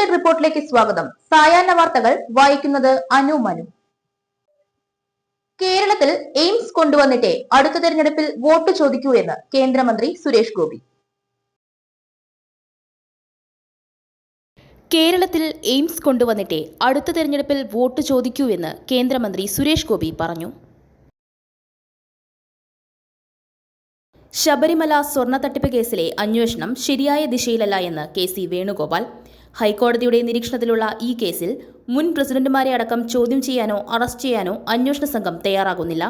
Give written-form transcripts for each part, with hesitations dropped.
Inside റിപ്പോർട്ടിലേക്ക് സ്വാഗതം. സായാഹ്ന വാർത്തകൾ വായിക്കുന്നത് അനു മനു. കേരളത്തിൽ എയിംസ് കൊണ്ടുവന്നിട്ടേ അടുത്ത തെരഞ്ഞെടുപ്പിൽ വോട്ട് ചോദിക്കൂ എന്ന് കേന്ദ്രമന്ത്രി സുരേഷ് ഗോപി. കേരളത്തിൽ എയിംസ് കൊണ്ടുവന്നിട്ടേ അടുത്ത തെരഞ്ഞെടുപ്പിൽ വോട്ട് ചോദിക്കൂ എന്ന് കേന്ദ്രമന്ത്രി സുരേഷ് ഗോപി പറഞ്ഞു. ശബരിമല സ്വർണ്ണ തട്ടിപ്പ് കേസിലെ അന്വേഷണം ശരിയായ ദിശയിലല്ല എന്ന് KC വേണുഗോപാൽ. ഹൈക്കോടതിയുടെ നിരീക്ഷണത്തിലുള്ള ഈ കേസിൽ മുൻ പ്രസിഡന്റുമാരെ അടക്കം ചോദ്യം ചെയ്യാനോ അറസ്റ്റ് ചെയ്യാനോ അന്വേഷണ സംഘം തയ്യാറാകുന്നില്ല.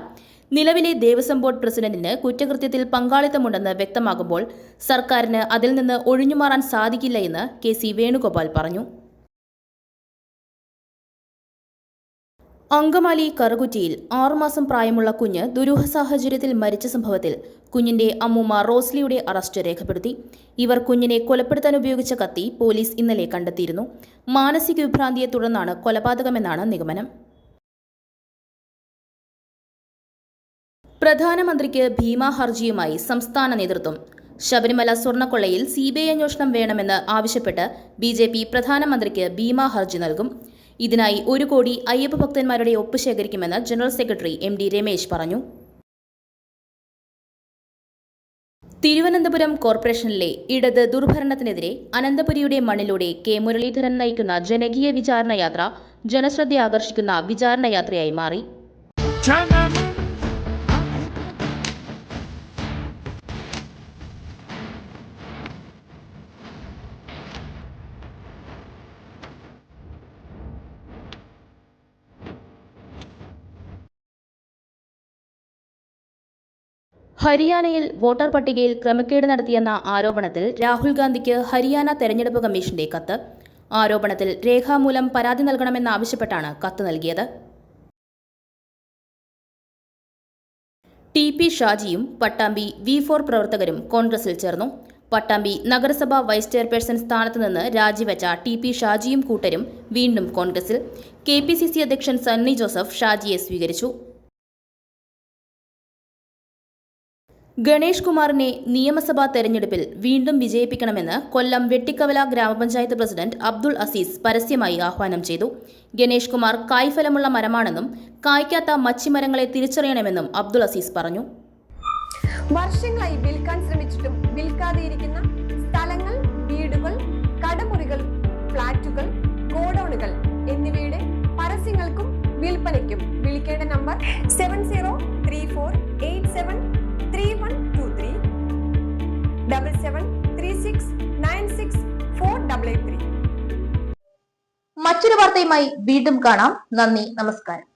നിലവിലെ ദേവസ്വം ബോർഡ് പ്രസിഡന്റിന് കുറ്റകൃത്യത്തിൽ പങ്കാളിത്തമുണ്ടെന്ന് വ്യക്തമാകുമ്പോൾ സർക്കാരിന് അതിൽ നിന്ന് ഒഴിഞ്ഞുമാറാൻ സാധിക്കില്ല എന്ന് KC വേണുഗോപാൽ പറഞ്ഞു. അങ്കമാലി കറുകുറ്റിയിൽ 6 മാസം പ്രായമുള്ള കുഞ്ഞ് ദുരൂഹ സാഹചര്യത്തിൽ മരിച്ച സംഭവത്തിൽ കുഞ്ഞിന്റെ അമ്മൂമ്മ റോസ്ലിയുടെ അറസ്റ്റ് രേഖപ്പെടുത്തി. ഇവർ കുഞ്ഞിനെ കൊലപ്പെടുത്താൻ ഉപയോഗിച്ച കത്തി പോലീസ് ഇന്നലെ കണ്ടെത്തിയിരുന്നു. മാനസിക വിഭ്രാന്തിയെ തുടർന്നാണ് കൊലപാതകമെന്നാണ് നിഗമനം. പ്രധാനമന്ത്രിക്ക് ഭീമ ഹർജിയുമായി സംസ്ഥാന നേതൃത്വം. ശബരിമല സ്വർണ്ണക്കൊള്ളയിൽ CBI അന്വേഷണം വേണമെന്ന് ആവശ്യപ്പെട്ട് BJP പ്രധാനമന്ത്രിക്ക് ഭീമ ഹർജി നൽകും. ഇതിനായി 1 കോടി അയ്യപ്പ ഭക്തന്മാരുടെ ഒപ്പ് ശേഖരിക്കുമെന്ന് ജനറൽ സെക്രട്ടറി MD രമേശ് പറഞ്ഞു. തിരുവനന്തപുരം കോർപ്പറേഷനിലെ ഇടത് ദുർഭരണത്തിനെതിരെ അനന്തപുരിയുടെ മണ്ണിലൂടെ K മുരളീധരൻ നയിക്കുന്ന ജനകീയ വിചാരണ യാത്ര ജനശ്രദ്ധ ആകർഷിക്കുന്ന വിചാരണ യാത്രയായി മാറി. ഹരിയാനയിൽ വോട്ടർ പട്ടികയിൽ ക്രമക്കേട് നടത്തിയെന്ന ആരോപണത്തിൽ രാഹുൽ ഗാന്ധിക്ക് ഹരിയാന തെരഞ്ഞെടുപ്പ് കമ്മീഷന്റെ കത്ത്. ആരോപണത്തിൽ രേഖാമൂലം പരാതി നൽകണമെന്നാവശ്യപ്പെട്ടാണ് കത്ത് നൽകിയത്. TP ഷാജിയും പട്ടാമ്പി V4 പ്രവർത്തകരും കോൺഗ്രസിൽ ചേർന്നു. പട്ടാമ്പി നഗരസഭ വൈസ് ചെയർപേഴ്സൺ സ്ഥാനത്ത് നിന്ന് രാജിവെച്ച TP ഷാജിയും കൂട്ടരും വീണ്ടും കോൺഗ്രസിൽ. KPCC അധ്യക്ഷൻ സണ്ണി ജോസഫ് ഷാജിയെ സ്വീകരിച്ചു. ഗണേഷ് കുമാറിനെ നിയമസഭാ തെരഞ്ഞെടുപ്പിൽ വീണ്ടും വിജയിപ്പിക്കണമെന്ന് കൊല്ലം വെട്ടിക്കവല ഗ്രാമപഞ്ചായത്ത് പ്രസിഡന്റ് അബ്ദുൾ അസീസ് പരസ്യമായി ആഹ്വാനം ചെയ്തു. ഗണേഷ് കുമാർ കായ്ഫലമുള്ള മരമാണെന്നും കായ്ക്കാത്ത മച്ചിമരങ്ങളെ തിരിച്ചറിയണമെന്നും അബ്ദുൾ അസീസ് പറഞ്ഞു. വർഷങ്ങളായി വിൽക്കാൻ ശ്രമിച്ചിട്ടും വിൽക്കാതെയിരിക്കുന്ന സ്ഥലങ്ങൾ, വീടുകൾ, കടമുറികൾ, ഫ്ളാറ്റുകൾ, ഗോഡൌണുകൾ എന്നിവയുടെ പരസ്യങ്ങൾക്കും വിൽപ്പനയ്ക്കും വിളിക്കേണ്ട നമ്പർ 7034873123 മറ്റൊരു വാർത്തയുമായി വീണ്ടും കാണാം. നന്ദി, നമസ്കാരം.